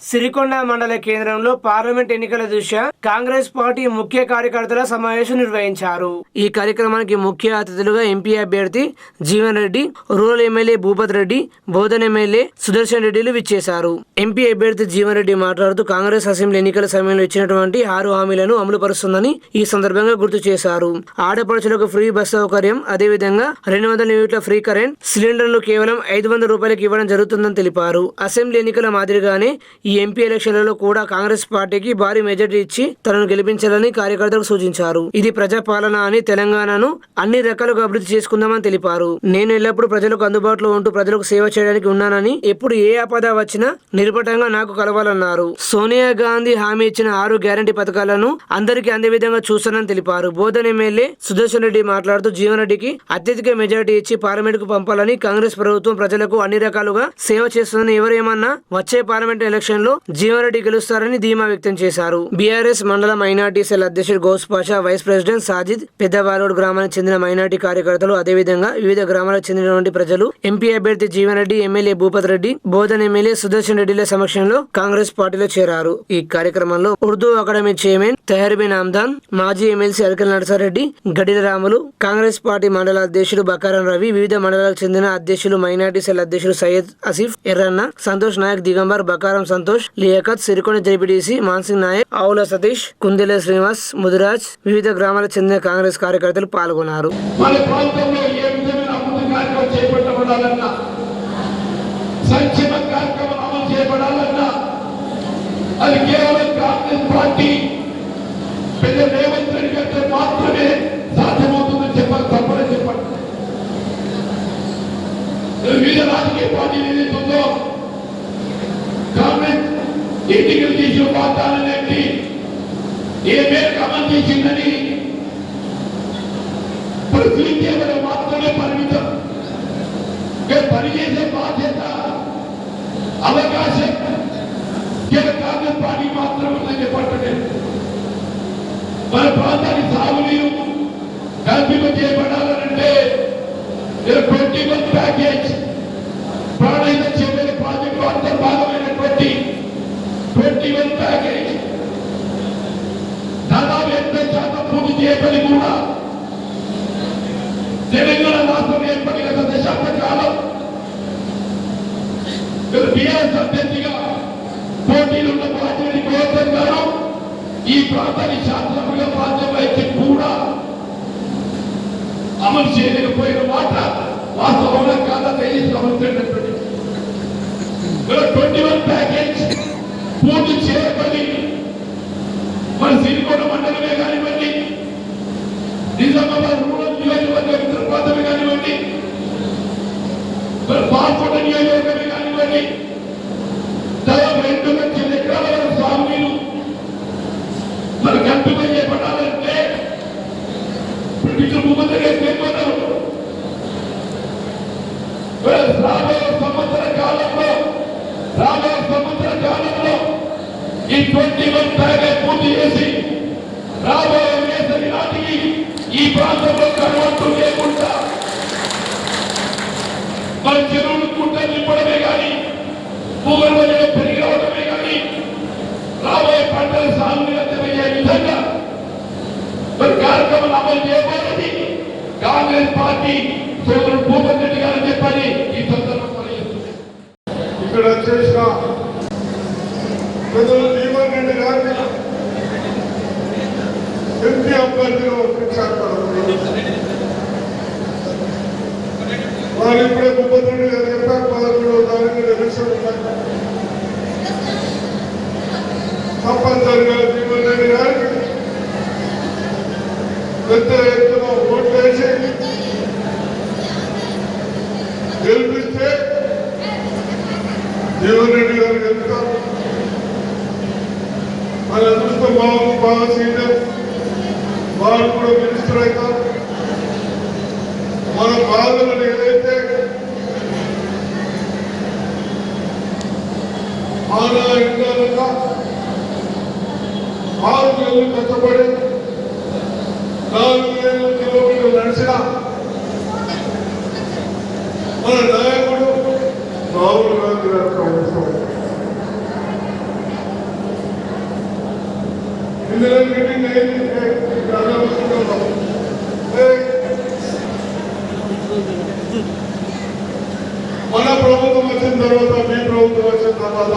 సిరికొండ మండల కేంద్రంలో పార్లమెంట్ ఎన్నికల దృష్ట్యా కాంగ్రెస్ పార్టీ ముఖ్య కార్యకర్తల సమావేశం నిర్వహించారు. ఈ కార్యక్రమానికి ముఖ్య అతిథులుగా ఎంపీ అభ్యర్థి Jeevan Reddy, rural MLA Bhupath Reddy, Bodhan MLA Sudarshan రెడ్డిలు విచ్చేశారు. ఎంపీ అభ్యర్థి జీవన్ రెడ్డి మాట్లాడుతూ కాంగ్రెస్ అసెంబ్లీ ఎన్నికల సమయంలో ఇచ్చినటువంటి 6 హామీలను అమలు పరుస్తుందని ఈ సందర్భంగా గుర్తు చేశారు. ఆడపడుచులకు ఫ్రీ బస్ సౌకర్యం, అదేవిధంగా 200 యూనిట్ల ఫ్రీ కరెంట్, సిలిండర్లు కేవలం 500 రూపాయలకు ఇవ్వడం జరుగుతుందని తెలిపారు. అసెంబ్లీ ఎన్నికల మాదిరిగానే ఈ ఎంపీ ఎలక్షన్లలో కూడా కాంగ్రెస్ పార్టీకి భారీ మెజార్టీ ఇచ్చి తనను గెలిపించాలని కార్యకర్తలకు సూచించారు. ఇది ప్రజాపాలన అని తెలంగాణను అన్ని రకాలుగా అభివృద్ధి చేసుకుందామని తెలిపారు. నేను ఎల్లప్పుడూ ప్రజలకు అందుబాటులో ఉంటూ ప్రజలకు సేవ చేయడానికి ఉన్నానని, ఎప్పుడు ఏ ఆపద వచ్చినా నిర్భటంగా నాకు కలవాలన్నారు. సోనియా గాంధీ హామీ ఇచ్చిన 6 గ్యారంటీ పథకాలను అందరికీ అందే విధంగా చూస్తానని తెలిపారు. బోధన్ ఎమ్మెల్యే సుదర్శన్ రెడ్డి మాట్లాడుతూ జీవన్ రెడ్డికి అత్యధిక మెజార్టీ ఇచ్చి పార్లమెంట్ కు పంపాలని, కాంగ్రెస్ ప్రభుత్వం ప్రజలకు అన్ని రకాలుగా సేవ చేస్తుందని, ఎవరేమన్నా వచ్చే పార్లమెంట్ ఎలక్షన్ లో జీవన్ రెడ్డి గెలుస్తారని ధీమా వ్యక్తం చేశారు. బీఆర్ఎస్ మండల మైనార్టీ సెల్ అధ్యక్షుడు గౌస్ పాషా, వైస్ ప్రెసిడెంట్ సాజిద్, పెద్దవాలోడ్ గ్రామానికి చెందిన మైనార్టీ కార్యకర్తలు, అదేవిధంగా వివిధ గ్రామాలకు చెందినటువంటి ప్రజలు ఎంపీ అభ్యర్థి జీవన్ రెడ్డి, ఎమ్మెల్యే భూపత్ రెడ్డి, బోధన్ ఎమ్మెల్యే సుదర్శన్ రెడ్డిల సమక్షంలో కాంగ్రెస్ పార్టీలో చేరారు. ఈ కార్యక్రమంలో ఉర్దూ అకాడమీ చైర్మన్ తహర్బిన్ ఆమ్దాన్, మాజీ ఎమ్మెల్సీ అరకల్ నరసారెడ్డి, గడిల రాములు, కాంగ్రెస్ పార్టీ మండల అధ్యక్షుడు బకారం రవి, వివిధ మండలాలకు చెందిన అధ్యక్షులు, మైనార్టీ సెల్ అధ్యక్షుడు సయ్యద్ అసీఫ్, ఎర్రన్న, సంతోష్ నాయక్, దిగంబర్, బకారం సంతోష్, లియాకత్, సిరికొండ జెడ్పీటీసీ మాన్సింగ్ నాయక్, ఆవుల సతీష్, కుందెల శ్రీనివాస్, ముదిరాజ్, వివిధ గ్రామాలకు చెందిన కాంగ్రెస్ కార్యకర్తలు పాల్గొన్నారు. వివిధ రాజకీయ పార్టీలు ఏదైతుందో గవర్నమెంట్ ఎన్నికలు చేసిన వాగ్దానాన్ని ఏ మేరకు అమలు చేసిందని పరిశీలించే మాత్రమే పరిమితం. పనిచేసే బాధ్యత, అవకాశం కాంగ్రెస్ పార్టీ మాత్రమే చెప్పండి. మన ప్రాంతానికి సాగునీరు కల్పింపజేయబడాలంటే 21 ప్యాకేజ్ ప్రాణహిత చెల్లెల ప్రాజెక్టు అంతర్భాగమైనటువంటి 21 ప్యాకేజ్ దాదాపు 80% పూర్తి చేయబడి కూడా తెలంగాణ రాష్ట్రం ఏర్పడిన గత దశాబ్ద కాలం బీఆర్ఎస్ అభ్యర్థిగా పోటీలున్న పార్టీని గోవర్ధన్ గారు ఈ ప్రాంతానికి శాసనసభ్యులుగా బాధ్యత వహించి కూడా అమలు చేయలేకపోయిన మాట వాస్తవంగా కాదా తెలియజేస్తున్నటువంటి 21 ప్యాకేజ్ పూర్తి చేయబడి మన సిరికొండ మండలమే కానివ్వండి, నిజామాబాద్ రూరల్ నియోజకవర్గ ప్రాంతమే కానివ్వండి, బాల్కోట నియోజకవర్గమే కానివ్వండి, దాదాపు 2 లక్షల ఎకరాల వరకు సాగునీరు మరి కల్పింపజేయబడాలంటే ముఖ్యమంత్రిగా పేర్కొన్నారు. రాబోయే సంవత్సర కాలంలో ఈ 21 ప్యాకేజ్ పూర్తి చేసి రాబోయే వేసవి నాటికి ఈ ప్రాంతంలో కరువంటూ లేకుండా మన చెరువులు కుంట నింపడమే కానీ, భూగర్భ జలం పెరిగి రావడమే కానీ, రాబోయే పంటల సాగుని అర్థమయ్యే విధంగా మరి కార్యక్రమాలు అమలు చేయబోతుంది కాంగ్రెస్ పార్టీ సోదరుడు భూపత్ రెడ్డి గారు చెప్పని ఈ సందర్భంగా ఇక్కడ వచ్చేసిన ప్రజలు జీవన్ రెడ్డి గారిని ఎంపీ అభ్యర్థిగా ఒప్పించారు. వారు ఇప్పుడే భూపత్ రెడ్డి గారు చెప్పారు 13వ తారీఖున ఎలక్షన్ ఉన్నాయి. తప్పనిసరిగా జీవన్ రెడ్డి గారికి పెద్ద ఎత్తున ఓట్లు వేసి గెలిపిస్తే జీవన్ రెడ్డి గారు గెలుస్తారు. మన అదృష్టం బాగా సీనియర్, వారు కూడా మినిస్టర్ అవుతారు. మన బాధలను ఏదైతే మన ఇంట్లో 6 నెలలు కష్టపడి 4,000 కిలోమీటర్లు నడిచిన మన నాయకుడు రాహుల్ గాంధీ గారు ఇందులో మీటింగ్ అయింది మన ప్రభుత్వం వచ్చిన తర్వాత మీ ప్రభుత్వం వచ్చిన తర్వాత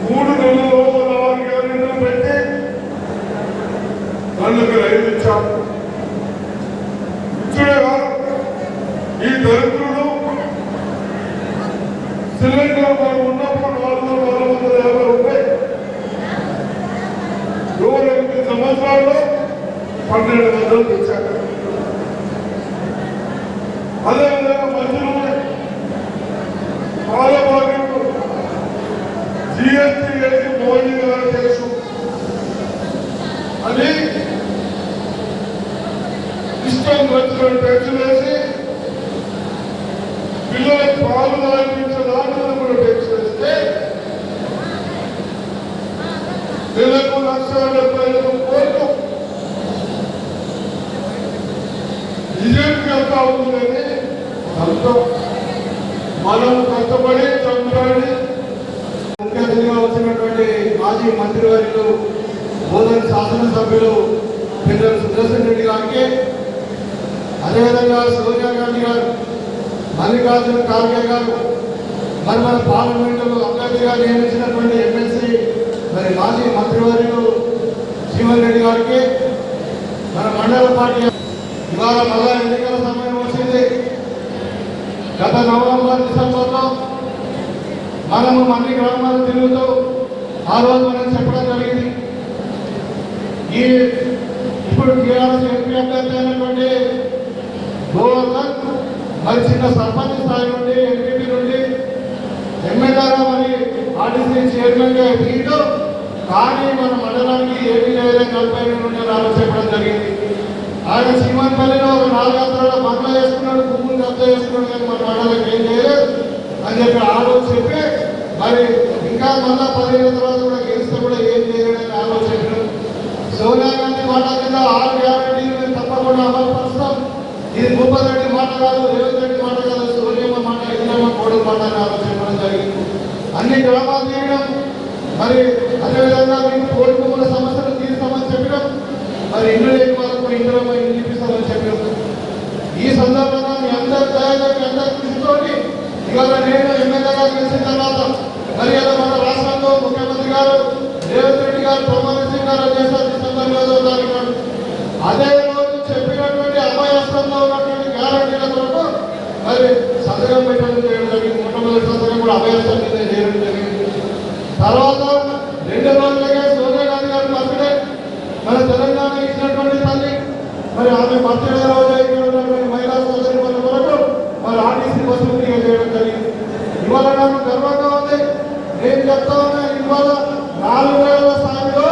3 నెలల లోపల 6 గ్యారెంటీలు పెట్టి నన్ను 5 ఇచ్చాము. ఇచ్చుడే కాదు, ఈ దరిద్రుడు సిలిండర్ మనం ఉన్నప్పుడు 450 రూపాయలు 8 సంవత్సరాల్లో 1200 తెచ్చారు. అదేవిధంగా మధ్యలో పాలబాధ్యులు జిఎస్టీ వేసి మోడీ గారు తెలుసు అని ఇష్టం వచ్చిన ట్యాక్స్ వేసి పిల్లలకు పాలు తాగించడానికి కూడా ట్యాక్స్ వేస్తే నెలకు 1,75,000 కోట్లు బీజేపీకి ఎంత అవుతుందని అర్థం. మనం కష్టపడి చంపాడి ముఖ్య అతిథిగా వచ్చినటువంటి మాజీ మంత్రివర్యులు బోధన్ శాసనసభ్యులు పెద్దల సుదర్శన్ రెడ్డి గారికి, అదేవిధంగా సోనియా గాంధీ గారు, మల్లికార్జున ఖార్గే గారు, మరి మన పార్లమెంటులో అభ్యర్థిగా నియమించినటువంటి ఎమ్మెల్సీ మరి మాజీ మంత్రివర్యులు జీవన్ రెడ్డి గారికి, మన మండల పార్టీ ఇవాళ మళ్ళా ఎన్నికల సమయం వచ్చింది. గత నవంబర్ డిసెంబర్లో మనము అన్ని గ్రామాలు తిరుగుతూ ఆ రోజు మనం చెప్పడం జరిగింది. ఇప్పుడు టీఆర్ఎస్ ఎంపీ అభ్యర్థి అయినటువంటి గోవర్ధన్ మరి చిన్న సర్పంచ్ స్థాయి నుండి ఎంపీపీ నుండి ఎమ్మెల్యేగా మరి ఆర్టీసీ చైర్మన్గా ఎదిగిండు. కానీ మన మండలానికి ఏపీ లేదని 40 నుండి చెప్పడం జరిగింది. ఆయన శ్రీమంతపల్లిలో ఒక 4 ఎకరాల బంగ్లా వేసుకున్నాడు, భూములు కబ్జా చేసుకున్నాడు, కానీ మన మండలికి ఏం చేయలేదు అని చెప్పి ఆ రోజు చెప్పి మరి ఇంకా మళ్ళా 10 ఏళ్ళ తర్వాత కూడా గెలిస్తే కూడా ఏం చేయలేదని ఆలోచించారు. సోనియా గాంధీ మాట కింద 6 గ్యారెంటీలు తప్పకుండా అమలు పరుస్తాం. ఇది భూపతి రెడ్డి మాట కాదు, రేవంత్ రెడ్డి మాట కాదు, సోనియమ్మ మాట, ఇంద్రమ్మ కోడి మాట అని ఆలోచించడం జరిగింది. అన్ని గ్రామాలు తీయడం, మరి అదేవిధంగా మీకు కోడి భూముల సమస్యలు తీర్చామని చెప్పడం, మరి ఇల్లు లేని వాళ్ళకు ఇంద్రమ్మ ఇల్లు చూపిస్తామని చెప్పడం. ఈ సందర్భంగా మీ అందరి దయగా మీ అందరి కృషితోటి ఇవాళ నేను ఎమ్మెల్యేగా గెలిచిన తర్వాత మరి మన రాష్ట్రంలో ముఖ్యమంత్రి గారు రేవంత్ రెడ్డి గారు ప్రమాణ స్వీకారం చేశారు డిసెంబర్ 5వ తారీఖు. అదే రోజు చెప్పినటువంటి అభయస్థంలో ఉన్నటువంటి గ్యారంటీల కొరకు మరి సంతకం పెట్టడం చేయడం జరిగింది. మొట్టమొదటి సంతకం కూడా అభయస్థం మీద చేయడం జరిగింది. తర్వాత 2 రోజులకే సోనియా గాంధీ గారి బర్త్డే, మన తెలంగాణ ఇచ్చినటువంటి తల్లి, మరి ఆమె బర్త్డే రోజు ఇక్కడ ఉన్నటువంటి మహిళా సోదరి కొరకు మరి ఆర్టీసీ బస్సులు ఫ్రీగా చేయడం జరిగింది. ఇవాళ నాకు గర్వంగా ఉంది. నేను చెప్తా ఉన్నాను, ఇవాళ 4,000 స్థాయిలో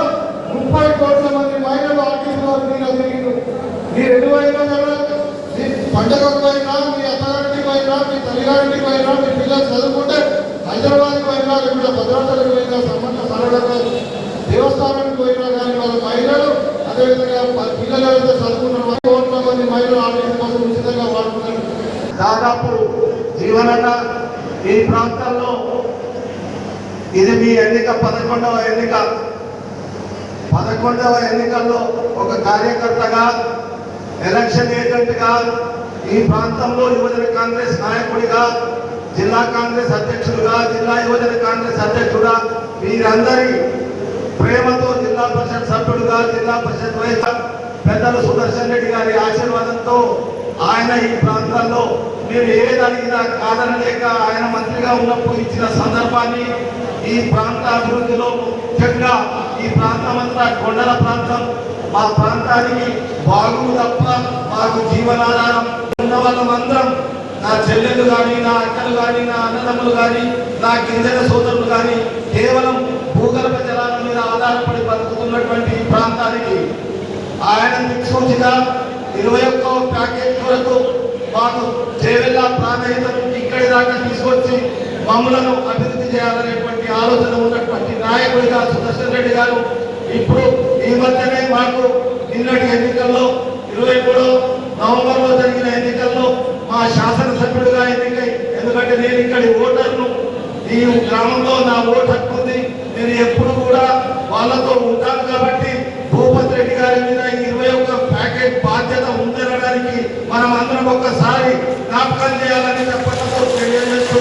30 కోట్ల మంది మహిళలు ఆర్టీసీ వారు ఫ్రీగా తిరిగింది. మీరు ఎటువైనా మీ పండుగకు పోయినా, మీ అత్తగారింటికి పోయినా, మీ తల్లిగారింటికి పోయినా, మీ పిల్లలు చదువుకుంటే హైదరాబాద్కి పోయినా, ఇక్కడ భద్రాచలకు పోయినా, సంబంధ సరళకు దేవస్థానానికి పోయినా కానీ వాళ్ళ మహిళలు, అదేవిధంగా పిల్లలు ఎవరైతే చదువుకున్న కోట్ల మంది మహిళలు ఆర్టీసీ బస్సులు ఉచితంగా వాడుతున్నారు. దాదాపు జీవనన్న ఈ ప్రాంతంలో ఇది మీ ఎన్నిక 11వ ఎన్నిక. 11వ ఎన్నికల్లో ఒక కార్యకర్తగా, ఎలక్షన్ ఏజెంట్గా, ఈ ప్రాంతంలో యువజన కాంగ్రెస్ నాయకుడిగా, జిల్లా కాంగ్రెస్ అధ్యక్షుడిగా, జిల్లా యువజన కాంగ్రెస్ అధ్యక్షుడిగా, మీరందరి ప్రేమతో జిల్లా పరిషత్ సభ్యుడిగా, జిల్లా పరిషత్ వైస్ పెద్దలు సుదర్శన్ రెడ్డి గారి ఆశీర్వాదంతో ఆయన ఈ ప్రాంతాల్లో మీరు ఏది అడిగినా కాదనలేక ఆయన మంత్రిగా ఉన్నప్పుడు ఇచ్చిన సందర్భాన్ని ఈ ప్రాంత అభివృద్ధిలో ముఖ్యంగా ఈ ప్రాంతం అంతా కొండల ప్రాంతం, మా ప్రాంతానికి బాగు తప్ప మాకు జీవనాధారం ఉన్న వాళ్ళమందరం, నా చెల్లెలు కానీ, నా అక్కలు కానీ, నా అన్నదమ్ములు కానీ, నా గిరిజన సోదరులు కానీ కేవలం భూగర్భ జలాల మీద ఆధారపడి బతుకుతున్నటువంటి ఈ ప్రాంతానికి ఆయన దిక్సూచిగా 21వ ప్యాకేజ్ వరకు మాకు చేవెళ్ళ ప్రాణహితం ఇక్కడి దాకా తీసుకొచ్చి మమ్మలను అభివృద్ధి చేయాలనేటువంటి ఆలోచన ఉన్నటువంటి నాయకుడిగా సుదర్శన్ రెడ్డి గారు ఇప్పుడు ఈ మధ్యనే మాకు నిన్నటి ఎన్నికల్లో 23 నవంబర్లో జరిగిన ఎన్నికల్లో మా శాసనసభ్యుడిగా ఎన్నికై, ఎందుకంటే నేను ఇక్కడి ఓటర్ను, ఈ గ్రామంలో నా ఓటు హక్కు ఉంది, మీరు ఎప్పుడు కూడా వాళ్ళతో ఉంటారు కాబట్టి భూపతి రెడ్డి గారి మీద 21 ప్యాకేజ్ బాధ్యత ఉందనడానికి మనం అందరం ఒక్కసారి జ్ఞాపకం చేయాలని చెప్పడంతో తెలియజేస్తూ